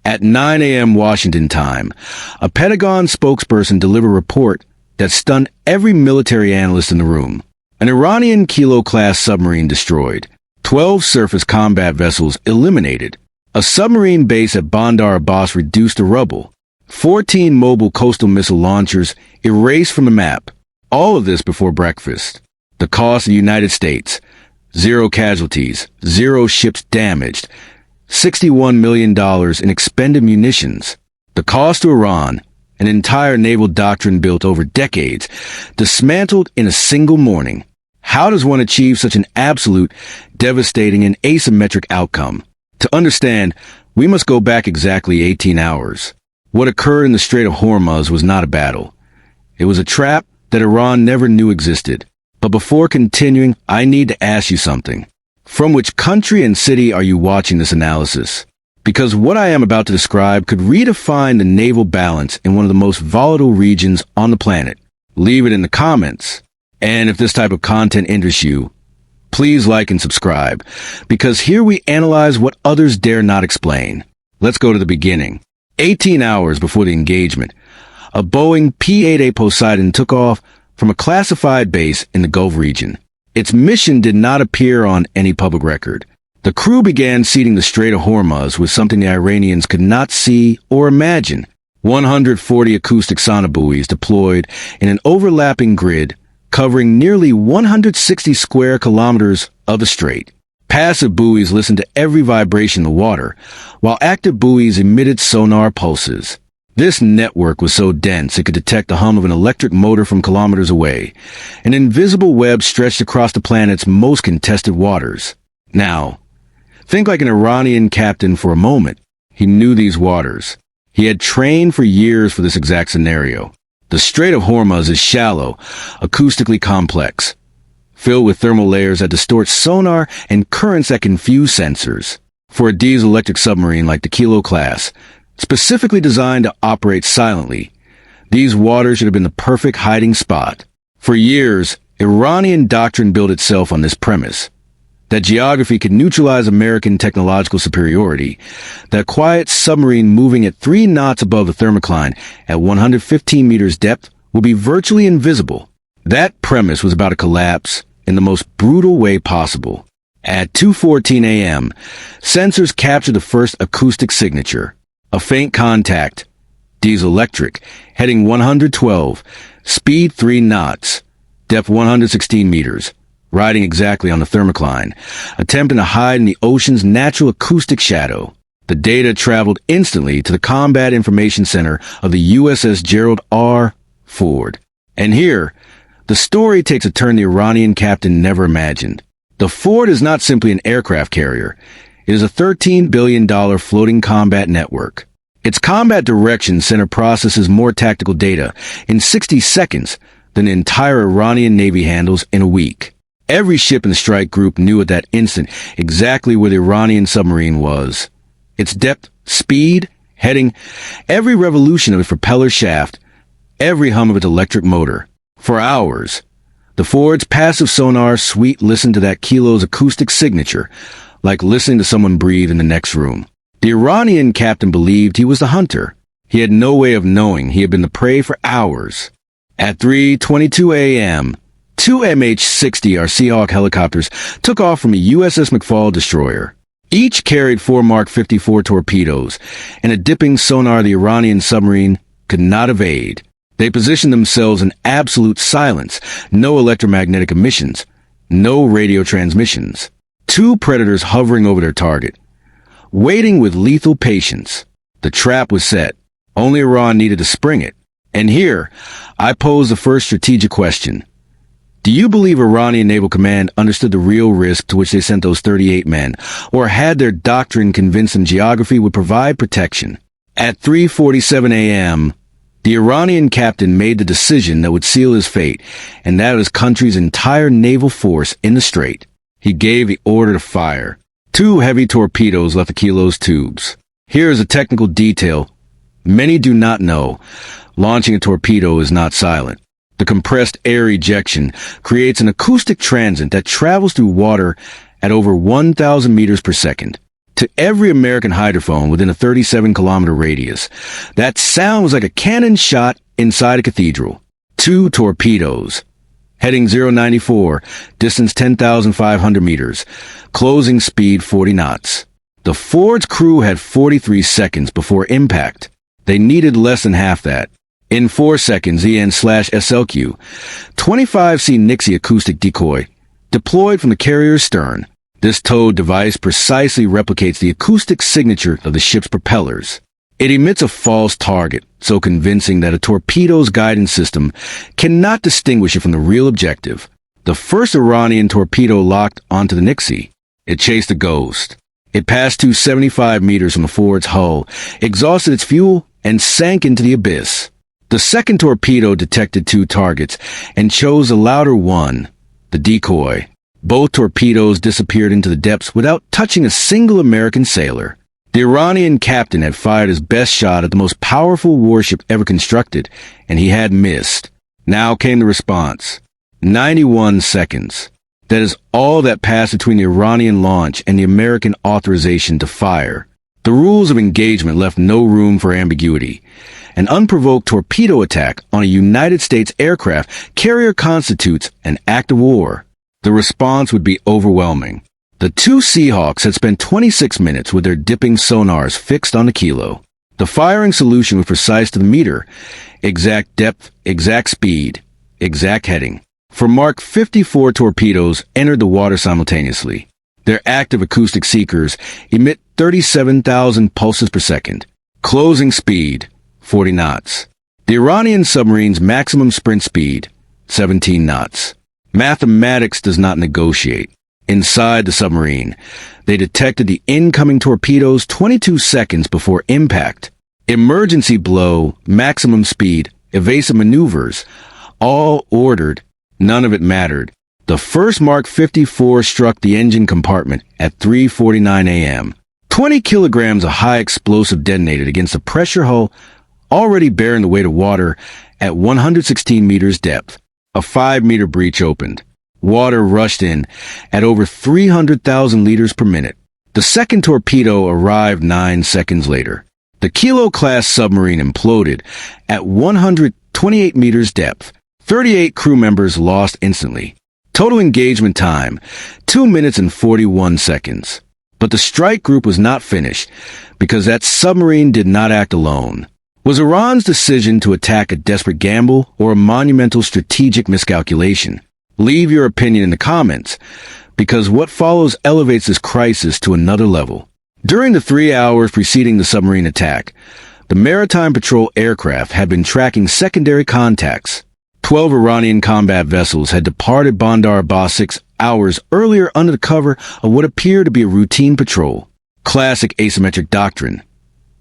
At 9 a.m. Washington time, a Pentagon spokesperson delivered a report that stunned every military analyst in the room. An Iranian Kilo-class submarine destroyed, 12 surface combat vessels eliminated, a submarine base at Bandar Abbas reduced to rubble, 14 mobile coastal missile launchers erased from the map. All of this before breakfast. The cost of the United States, 0 casualties, 0 ships damaged, $61 million in expended munitions. The cost to Iran, an entire naval doctrine built over decades, dismantled in a single morning. How does one achieve such an absolute, devastating, and asymmetric outcome? To understand, we must go back exactly 18 hours. What occurred in the Strait of Hormuz was not a battle. It was a trap that Iran never knew existed. But before continuing, I need to ask you something. From which country and city are you watching this analysis? Because what I am about to describe could redefine the naval balance in one of the most volatile regions on the planet. Leave it in the comments. And if this type of content interests you, please like and subscribe, because here we analyze what others dare not explain. Let's go to the beginning. 18 hours before the engagement, a Boeing P-8A Poseidon took off from a classified base in the Gulf region. Its mission did not appear on any public record. The crew began seeding the Strait of Hormuz with something the Iranians could not see or imagine. 140 acoustic sonar buoys deployed in an overlapping grid covering nearly 160 square kilometers of the strait. Passive buoys listened to every vibration in the water, while active buoys emitted sonar pulses. This network was so dense it could detect the hum of an electric motor from kilometers away, an invisible web stretched across the planet's most contested waters. Now, think like an Iranian captain for a moment. He knew these waters. He had trained for years for this exact scenario. The Strait of Hormuz is shallow, acoustically complex, filled with thermal layers that distort sonar and currents that confuse sensors. For a diesel-electric submarine like the Kilo class, specifically designed to operate silently, these waters should have been the perfect hiding spot. For years, Iranian doctrine built itself on this premise, that geography could neutralize American technological superiority, that quiet submarine moving at 3 knots above the thermocline at 115 meters depth will be virtually invisible. That premise was about to collapse in the most brutal way possible. At 2:14 a.m., sensors captured the first acoustic signature, a faint contact, diesel-electric, heading 112, speed 3 knots, depth 116 meters. Riding exactly on the thermocline, attempting to hide in the ocean's natural acoustic shadow. The data traveled instantly to the Combat Information Center of the USS Gerald R. Ford. And here, the story takes a turn the Iranian captain never imagined. The Ford is not simply an aircraft carrier. It is a $13 billion floating combat network. Its combat direction center processes more tactical data in 60 seconds than the entire Iranian Navy handles in a week. Every ship in the strike group knew at that instant exactly where the Iranian submarine was. Its depth, speed, heading, every revolution of its propeller shaft, every hum of its electric motor. For hours, the Ford's passive sonar suite listened to that Kilo's acoustic signature, like listening to someone breathe in the next room. The Iranian captain believed he was the hunter. He had no way of knowing he had been the prey for hours. At 3:22 a.m., 2 MH-60 Seahawk helicopters took off from a USS McFall destroyer. Each carried 4 Mark 54 torpedoes and a dipping sonar the Iranian submarine could not evade. They positioned themselves in absolute silence, no electromagnetic emissions, no radio transmissions. 2 predators hovering over their target, waiting with lethal patience. The trap was set. Only Iran needed to spring it. And here, I pose the first strategic question. Do you believe Iranian Naval Command understood the real risk to which they sent those 38 men, or had their doctrine convinced them geography would provide protection? At 3:47 a.m., the Iranian captain made the decision that would seal his fate, and that of his country's entire naval force in the strait. He gave the order to fire. 2 heavy torpedoes left the Kilo's tubes. Here is a technical detail many do not know. Launching a torpedo is not silent. The compressed air ejection creates an acoustic transit that travels through water at over 1,000 meters per second. to every American hydrophone within a 37-kilometer radius. That sound was like a cannon shot inside a cathedral. 2 torpedoes. Heading 094, distance 10,500 meters, closing speed 40 knots. The Ford's crew had 43 seconds before impact. They needed less than half that. In 4 seconds, EN/SLQ, 25C Nixie acoustic decoy, deployed from the carrier's stern. This towed device precisely replicates the acoustic signature of the ship's propellers. It emits a false target, so convincing that a torpedo's guidance system cannot distinguish it from the real objective. The first Iranian torpedo locked onto the Nixie. It chased a ghost. It passed 275 meters from the Ford's hull, exhausted its fuel, and sank into the abyss. The second torpedo detected 2 targets and chose the louder one, the decoy. Both torpedoes disappeared into the depths without touching a single American sailor. The Iranian captain had fired his best shot at the most powerful warship ever constructed, and he had missed. Now came the response. 91 seconds. That is all that passed between the Iranian launch and the American authorization to fire. The rules of engagement left no room for ambiguity. An unprovoked torpedo attack on a United States aircraft carrier constitutes an act of war. The response would be overwhelming. The 2 Seahawks had spent 26 minutes with their dipping sonars fixed on the kilo. The firing solution was precise to the meter. Exact depth, exact speed, exact heading. For Mark 54 torpedoes entered the water simultaneously. Their active acoustic seekers emit 37,000 pulses per second. Closing speed, 40 knots. The Iranian submarine's maximum sprint speed, 17 knots. Mathematics does not negotiate. Inside the submarine, they detected the incoming torpedoes 22 seconds before impact. Emergency blow, maximum speed, evasive maneuvers, all ordered. None of it mattered. The first Mark 54 struck the engine compartment at 3:49 a.m. 20 kilograms of high explosive detonated against a pressure hull already bearing the weight of water at 116 meters depth. A 5-meter breach opened. Water rushed in at over 300,000 liters per minute. The second torpedo arrived 9 seconds later. The Kilo-class submarine imploded at 128 meters depth. 38 crew members lost instantly. Total engagement time, 2 minutes and 41 seconds. But the strike group was not finished, because that submarine did not act alone. Was Iran's decision to attack a desperate gamble or a monumental strategic miscalculation? Leave your opinion in the comments, because what follows elevates this crisis to another level. During the 3 hours preceding the submarine attack, the Maritime Patrol aircraft had been tracking secondary contacts. 12 Iranian combat vessels had departed Bandar Abbas 6 hours earlier under the cover of what appeared to be a routine patrol. Classic asymmetric doctrine.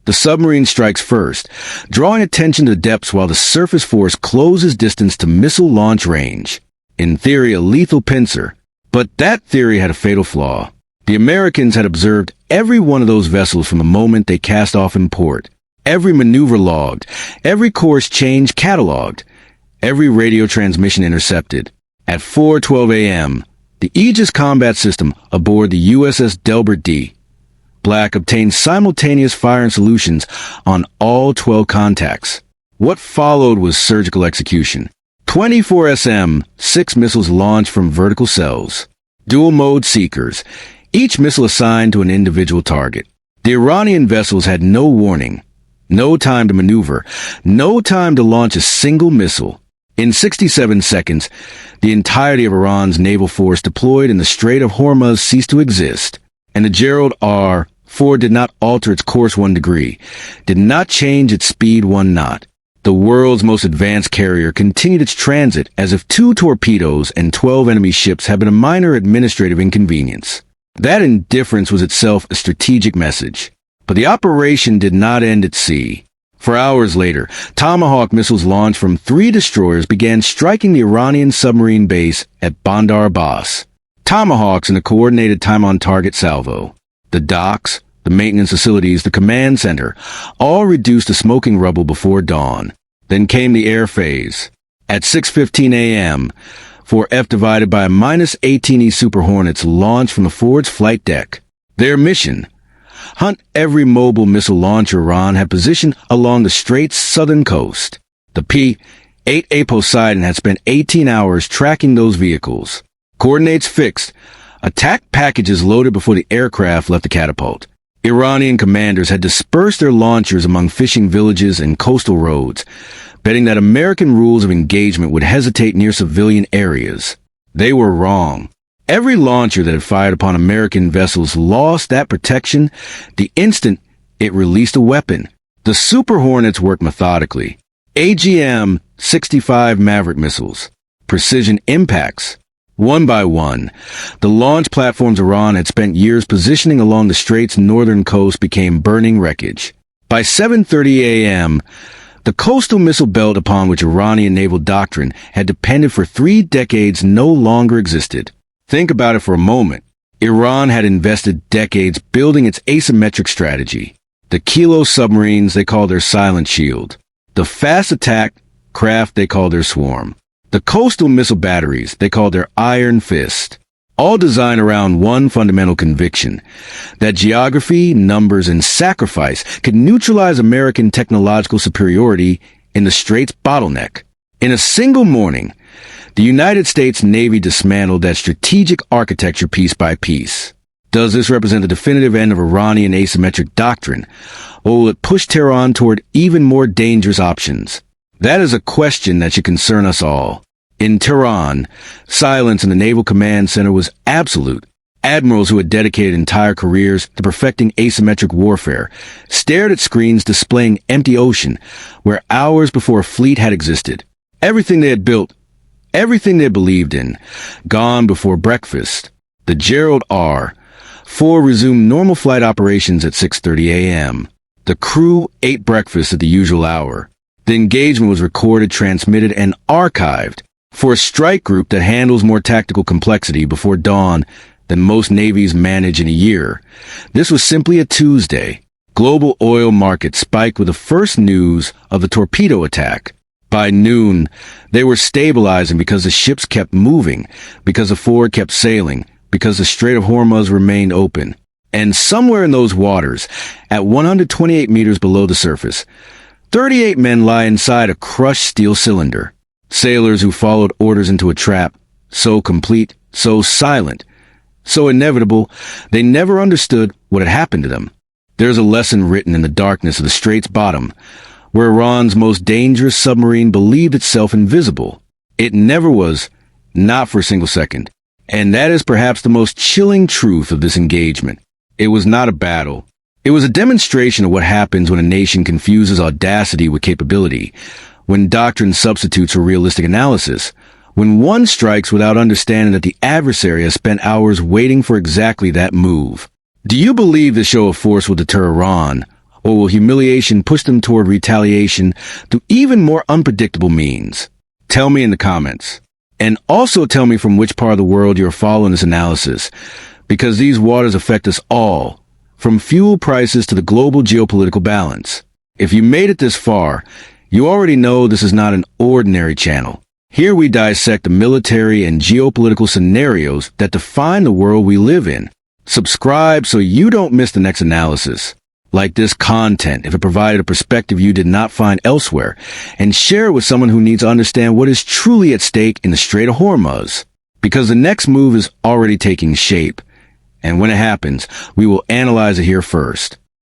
The submarine strikes first, drawing attention to the depths while the surface force closes distance to missile launch range. In theory, a lethal pincer. But that theory had a fatal flaw. The Americans had observed every one of those vessels from the moment they cast off in port. Every maneuver logged, every course change cataloged, every radio transmission intercepted. At 4:12 a.m., the Aegis combat system aboard the USS Delbert D. Black obtained simultaneous firing solutions on all 12 contacts. What followed was surgical execution. 24 SM, 6 missiles launched from vertical cells. Dual-mode seekers, each missile assigned to an individual target. The Iranian vessels had no warning, no time to maneuver, no time to launch a single missile. In 67 seconds, the entirety of Iran's naval force deployed in the Strait of Hormuz ceased to exist, and the Gerald R. did not alter its course 1 degree, did not change its speed 1 knot. The world's most advanced carrier continued its transit as if 2 torpedoes and 12 enemy ships had been a minor administrative inconvenience. That indifference was itself a strategic message. But the operation did not end at sea. For hours later, Tomahawk missiles launched from 3 destroyers began striking the Iranian submarine base at Bandar Abbas. Tomahawks in a coordinated time-on-target salvo. The docks, the maintenance facilities, the command center, all reduced to smoking rubble before dawn. Then came the air phase. At 6:15 a.m., 4F divided by a -18E Super Hornets launched from the Ford's flight deck. Their mission, hunt every mobile missile launcher Iran had positioned along the strait's southern coast. The P-8A Poseidon had spent 18 hours tracking those vehicles. Coordinates fixed. Attack packages loaded before the aircraft left the catapult. Iranian commanders had dispersed their launchers among fishing villages and coastal roads, betting that American rules of engagement would hesitate near civilian areas. They were wrong. Every launcher that had fired upon American vessels lost that protection the instant it released a weapon. The Super Hornets worked methodically. AGM-65 Maverick missiles. Precision impacts. One by one, the launch platforms Iran had spent years positioning along the strait's northern coast became burning wreckage. By 7:30 a.m., the coastal missile belt upon which Iranian naval doctrine had depended for 3 decades no longer existed. Think about it for a moment. Iran had invested decades building its asymmetric strategy. The Kilo submarines they called their silent shield. The fast attack craft they called their swarm. The coastal missile batteries they called their iron fist. All designed around one fundamental conviction, that geography, numbers, and sacrifice could neutralize American technological superiority in the strait's bottleneck. In a single morning, the United States Navy dismantled that strategic architecture piece by piece. Does this represent the definitive end of Iranian asymmetric doctrine, or will it push Tehran toward even more dangerous options? That is a question that should concern us all. In Tehran, silence in the Naval Command Center was absolute. Admirals who had dedicated entire careers to perfecting asymmetric warfare stared at screens displaying empty ocean, where hours before a fleet had existed. Everything they had built, everything they believed in, gone before breakfast. The Gerald R. 4 resumed normal flight operations at 6:30 a.m. The crew ate breakfast at the usual hour. The engagement was recorded, transmitted, and archived. For a strike group that handles more tactical complexity before dawn than most navies manage in a year, this was simply a Tuesday. Global oil markets spiked with the first news of the torpedo attack. By noon, they were stabilizing because the ships kept moving, because the Ford kept sailing, because the Strait of Hormuz remained open. And somewhere in those waters, at 128 meters below the surface, 38 men lie inside a crushed steel cylinder. Sailors who followed orders into a trap, so complete, so silent, so inevitable, they never understood what had happened to them. There's a lesson written in the darkness of the strait's bottom, where Iran's most dangerous submarine believed itself invisible. It never was, not for a single second. And that is perhaps the most chilling truth of this engagement. It was not a battle. It was a demonstration of what happens when a nation confuses audacity with capability, when doctrine substitutes for realistic analysis, when one strikes without understanding that the adversary has spent hours waiting for exactly that move. Do you believe the show of force will deter Iran, or will humiliation push them toward retaliation through even more unpredictable means? Tell me in the comments. And also tell me from which part of the world you're following this analysis, because these waters affect us all, from fuel prices to the global geopolitical balance. If you made it this far, you already know this is not an ordinary channel. Here we dissect the military and geopolitical scenarios that define the world we live in. Subscribe so you don't miss the next analysis. Like this content if it provided a perspective you did not find elsewhere, and share it with someone who needs to understand what is truly at stake in the Strait of Hormuz. Because the next move is already taking shape, and when it happens, we will analyze it here first.